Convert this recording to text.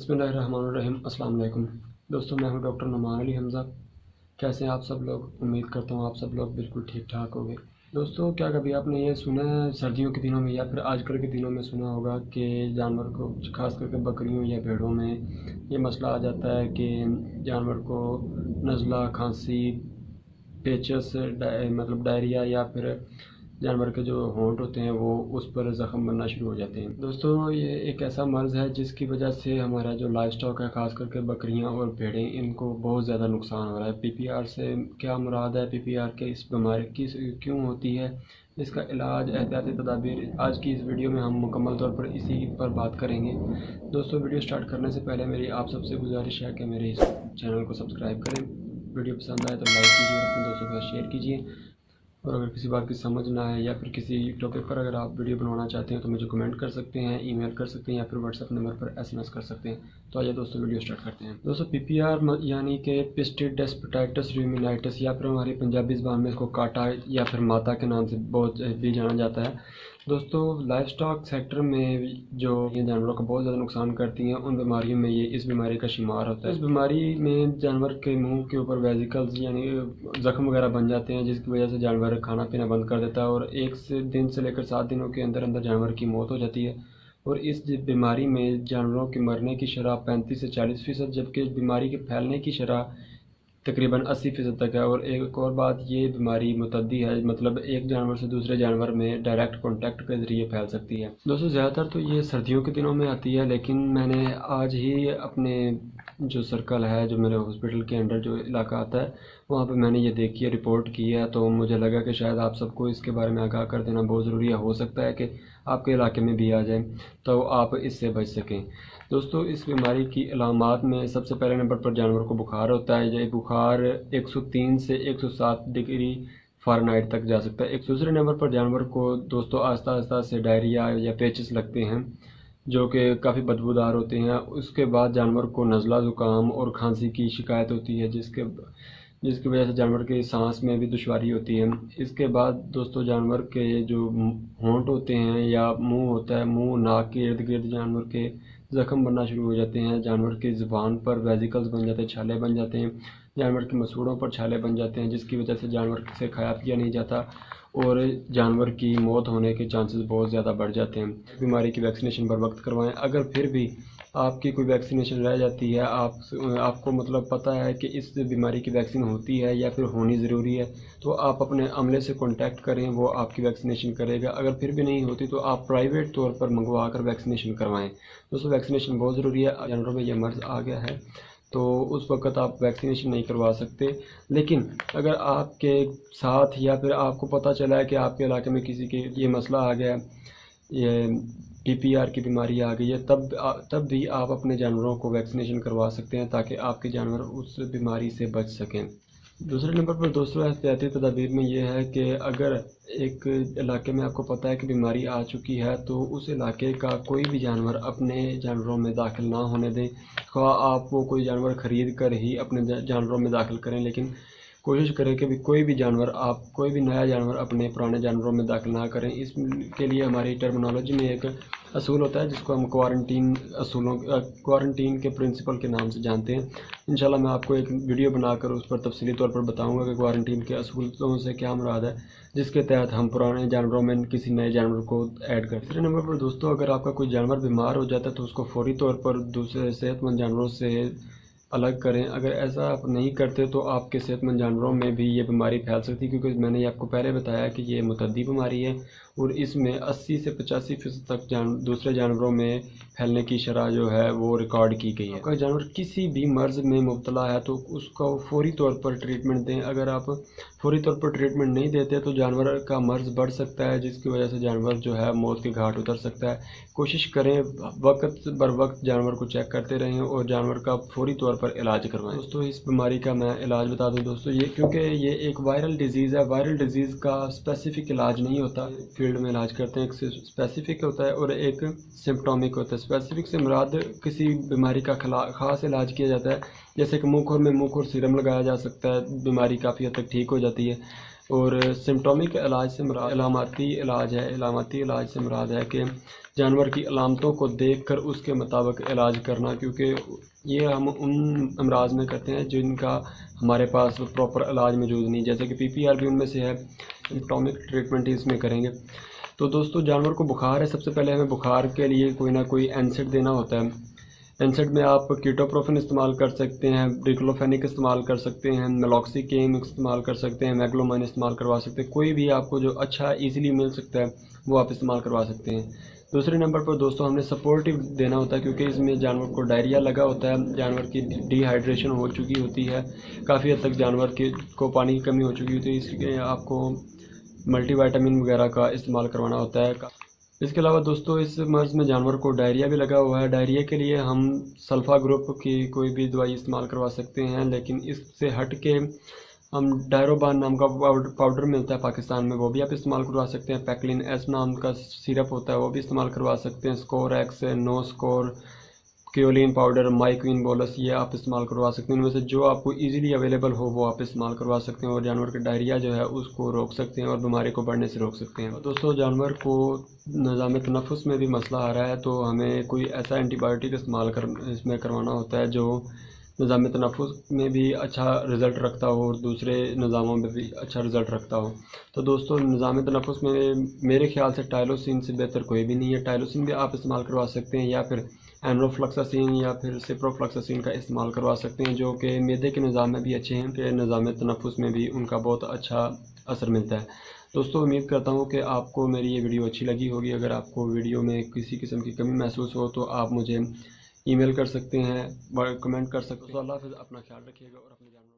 बिस्मिल्लाहिर्रहमानिर्रहीम। अस्सलाम वालेकुम दोस्तों, मैं हूं डॉक्टर नुमान अली हमज़ा। कैसे हैं आप सब लोग? उम्मीद करता हूं आप सब लोग बिल्कुल ठीक ठाक होंगे। दोस्तों, क्या कभी आपने ये सुना है सर्दियों के दिनों में या फिर आजकल के दिनों में सुना होगा कि जानवर को, खास करके बकरियों या भेड़ों में ये मसला आ जाता है कि जानवर को नज़ला, खांसी, पेचस, मतलब डायरिया, या फिर जानवर के जो होंठ होते हैं वो उस पर ज़ख़म बनना शुरू हो जाते हैं। दोस्तों, ये एक ऐसा मर्ज़ है जिसकी वजह से हमारा जो लाइफ स्टॉक है, ख़ास करके बकरियां और भेड़ें, इनको बहुत ज़्यादा नुकसान हो रहा है। पीपीआर से क्या मुराद है, पीपीआर के इस बीमारी किस क्यों होती है, इसका इलाज, एहतियाती तदाबीर, आज की इस वीडियो में हम मुकम्मल तौर पर इसी पर बात करेंगे। दोस्तों, वीडियो स्टार्ट करने से पहले मेरी आप सबसे गुजारिश है कि मेरे इस चैनल को सब्सक्राइब करें। वीडियो पसंद आए तो लाइक कीजिए, अपने दोस्तों के साथ शेयर कीजिए। और अगर किसी बात की समझ ना आए या फिर किसी टॉपिक पर अगर आप वीडियो बनवाना चाहते हैं तो मुझे कमेंट कर सकते हैं, ईमेल कर सकते हैं, या फिर व्हाट्सएप नंबर पर एसएमएस कर सकते हैं। तो आइए दोस्तों, वीडियो स्टार्ट करते हैं। दोस्तों, पीपीआर यानी कि पिस्टिडेस्पेटाइटिस रूमिनाइटिस, या फिर हमारी पंजाबी ज़बान में इसको काटा या फिर माता के नाम से बहुत भी जाना जाता है। दोस्तों, लाइफ स्टॉक सेक्टर में जो ये जानवरों को बहुत ज़्यादा नुकसान करती हैं, उन बीमारियों में ये इस बीमारी का शिमार होता है। इस बीमारी में जानवर के मुंह के ऊपर वेजिकल्स यानी ज़ख्म वगैरह बन जाते हैं, जिसकी वजह से जानवर खाना पीना बंद कर देता है और 1 दिन से लेकर 7 दिनों के अंदर अंदर जानवर की मौत हो जाती है। और इस बीमारी में जानवरों के मरने की शरह 35 से 40%, जबकि बीमारी के फैलने की शरह तकरीबन 80% तक है। और एक और बात, ये बीमारी मुतद्दी है, मतलब एक जानवर से दूसरे जानवर में डायरेक्ट कांटेक्ट के ज़रिए फैल सकती है। दोस्तों, ज़्यादातर तो ये सर्दियों के दिनों में आती है, लेकिन मैंने आज ही अपने जो सर्कल है, जो मेरे हॉस्पिटल के अंडर जो इलाका आता है, वहाँ पे मैंने ये देखी है, रिपोर्ट की है, तो मुझे लगा कि शायद आप सबको इसके बारे में आगाह कर देना बहुत ज़रूरी है। हो सकता है कि आपके इलाके में भी आ जाए तो आप इससे बच सकें। दोस्तों, इस बीमारी की अलामात में सबसे पहले नंबर पर जानवर को बुखार होता है। ये बुखार 103 से 107 डिग्री फ़ारेनहाइट तक जा सकता है। एक दूसरे नंबर पर जानवर को दोस्तों आहिस्ता आहिस्ता से डायरिया या पेचिस लगते हैं, जो कि काफ़ी बदबूदार होते हैं। उसके बाद जानवर को नज़ला, ज़ुकाम और खांसी की शिकायत होती है, जिसकी वजह से जानवर के सांस में भी दुश्वारी होती है। इसके बाद दोस्तों, जानवर के जो होंठ होते हैं या मुंह होता है, मुंह नाक के इर्द गिर्द जानवर के ज़ख्म बनना शुरू हो जाते हैं। जानवर की ज़ुबान पर वेजिकल्स बन जाते हैं, छाले बन जाते हैं। जानवर के मसूड़ों पर छाले बन जाते हैं, जिसकी वजह से जानवर से खाया पिया नहीं जाता और जानवर की मौत होने के चांसेस बहुत ज़्यादा बढ़ जाते हैं। बीमारी की वैक्सीनेशन बर वक्त करवाएं। अगर फिर भी आपकी कोई वैक्सीनेशन रह जाती है, आपको मतलब पता है कि इस बीमारी की वैक्सीन होती है या फिर होनी ज़रूरी है, तो आप अपने अमले से कांटेक्ट करें, वो आपकी वैक्सीनेशन करेगा। अगर फिर भी नहीं होती तो आप प्राइवेट तौर पर मंगवा कर वैक्सीनेशन करवाएं। दोस्तों, वैक्सीनेशन बहुत ज़रूरी है। जानवरों में यह मर्ज़ आ गया है तो उस वक़्त आप वैक्सीनेशन नहीं करवा सकते, लेकिन अगर आपके साथ या फिर आपको पता चला है कि आपके इलाके में किसी के ये मसला आ गया, ये पीपीआर की बीमारी आ गई है, तब भी आप अपने जानवरों को वैक्सीनेशन करवा सकते हैं, ताकि आपके जानवर उस बीमारी से बच सकें। दूसरे नंबर पर दोस्तों, एहतियाती तदाबीर में ये है कि अगर एक इलाके में आपको पता है कि बीमारी आ चुकी है, तो उस इलाके का कोई भी जानवर अपने जानवरों में दाखिल ना होने दें। ख्वाह आप वो कोई जानवर ख़रीद कर ही अपने जानवरों में दाखिल करें, लेकिन कोशिश करें कि कोई भी नया जानवर अपने पुराने जानवरों में दाखिल ना करें। इसके लिए हमारी टर्मिनोलॉजी में एक असूल होता है, जिसको हम क्वारंटीन के प्रिंसिपल के नाम से जानते हैं। इंशाल्लाह मैं आपको एक वीडियो बनाकर उस पर तफसीली तौर पर बताऊंगा कि क्वारंटीन के असूलों से क्या मुराद है, जिसके तहत हम पुराने जानवरों में किसी नए जानवर को ऐड करते हैं। तीसरे नंबर पर दोस्तों, अगर आपका कोई जानवर बीमार हो जाता है तो उसको फौरी तौर पर दूसरे सेहतमंद जानवरों से अलग करें। अगर ऐसा आप नहीं करते तो आपके सेहतमंद जानवरों में भी ये बीमारी फैल सकती है, क्योंकि मैंने आपको पहले बताया कि ये मुतद्दी बीमारी है और इसमें 80 से 85% तक दूसरे जानवरों में फैलने की शरह जो है वो रिकॉर्ड की गई है। अगर जानवर किसी भी मर्ज़ में मुब्तला है तो उसको फौरी तौर पर ट्रीटमेंट दें। अगर आप फौरी तौर पर ट्रीटमेंट नहीं देते तो जानवर का मर्ज़ बढ़ सकता है, जिसकी वजह से जानवर जो है मौत के घाट उतर सकता है। कोशिश करें वक्त बर वक्त जानवर को चेक करते रहें और जानवर का फौरी तौर पर इलाज करवाएं। दोस्तों, इस बीमारी का मैं इलाज बता दूं दोस्तों, क्योंकि ये एक वायरल डिजीज़ है। वायरल डिजीज़ का स्पेसिफिक इलाज नहीं होता, फील्ड में इलाज करते हैं। एक स्पेसिफिक होता है और एक सिम्पटोमिक होता है। स्पेसिफिक से मुराद किसी बीमारी का ख़ास इलाज किया जाता है, जैसे कि मुँह खुर में मुँह खुर सीरम लगाया जा सकता है, बीमारी काफ़ी हद तक ठीक हो जाती है। اور سمٹومک علاج سے مراد علاماتی علاج ہے. علاماتی علاج سے مراد ہے کہ جانور کی علامتوں کو دیکھ کر اس کے مطابق علاج کرنا، کیونکہ یہ ہم ان امراض میں کرتے ہیں جن کا ہمارے پاس پراپر علاج موجود نہیں، جیسے کہ PPR بھی ان میں سے ہے. سمٹومک ٹریٹمنٹ اس میں کریں گے. تو دوستو جانور کو بخار ہے، سب سے پہلے ہمیں بخار کے لیے کوئی نہ کوئی اینسڈ دینا ہوتا ہے. اینسڈ میں آپ کیٹوپروفن استعمال کر سکتے ہیں، ڈیکلوفینک استعمال کر سکتے ہیں، میلاکسیکیم استعمال کر سکتے ہیں، میگلومائن استعمال کروا سکتے ہیں. کوئی بھی آپ کو جو اچھا ایزیلی مل سکتا ہے وہ آپ استعمال کروا سکتے ہیں. دوسرے نمبر پر دوستو ہم نے سپورٹیو دینا ہوتا ہے، کیونکہ اس میں جانور کو ڈائریا لگا ہوتا ہے، جانور کی ڈی ہائیڈریشن ہو چکی ہوتی ہے، کافی حد تک جانور کو پانی کی کمی ہو چکی ہوتی ہے، اس لیے آپ کو ملٹی وائٹامن وغیرہ کا استعمال کروانا ہوتا ہے. اس کے علاوہ دوستو اس مرض میں جانور کو ڈائریا بھی لگا ہوا ہے. ڈائریا کے لیے ہم سلفا گروپ کی کوئی بھی دوائی استعمال کروا سکتے ہیں، لیکن اس سے ہٹ کے ہم ڈائروبان نام کا پاؤڈر ملتا ہے پاکستان میں، وہ بھی آپ استعمال کروا سکتے ہیں. پیکلین ایس نام کا سیرپ ہوتا ہے، وہ بھی استعمال کروا سکتے ہیں. اسکور ایکس، نو اسکور، کیولین پاؤڈر، مائکوین بولس، یہ آپ استعمال کروا سکتے ہیں. ان میں سے جو آپ کو ایزیلی اویلیبل ہو وہ آپ استعمال کروا سکتے ہیں، اور جانور کا ڈائریا جو ہے اس کو روک سکتے ہیں اور بیماری کو بڑھنے سے روک سکتے ہیں. دوستو جانور کو نظام تنفس میں بھی مسئلہ آ رہا ہے، تو ہمیں کوئی ایسا اینٹی بایوٹک استعمال اس میں کروانا ہوتا ہے جو نظام تنفس میں بھی اچھا رزلٹ رکھتا ہو اور دوسرے نظاموں میں بھی اچھا رزلٹ رکھتا ہو. تو دوستو نظام تنفس میں میرے خیال سے ٹائلوسین سے بہتر کوئی بھی نہیں ہے. ٹائلوسین بھی آپ استعمال کروا سکتے ہیں، یا پھر اینروفلکساسین یا پھر سپروفلکساسین کا استعمال کروا سکتے ہیں، جو کہ معدے کے نظام میں بھی اچھے ہیں، کہ نظام تنفس میں بھی ان کا بہت اچھا اثر ملتا ہے. دوستو امید کرتا ہوں کہ آپ کو میری یہ ویڈیو اچھی لگی ہوگی. اگر آپ کو ویڈیو میں کسی قسم کی کمی محسوس ہو تو آپ مجھے ای میل کر سکتے ہیں، کمنٹ کر سکتے ہیں. اللہ حافظ، اپنا خیال رکھیے گا اور اپنے جانور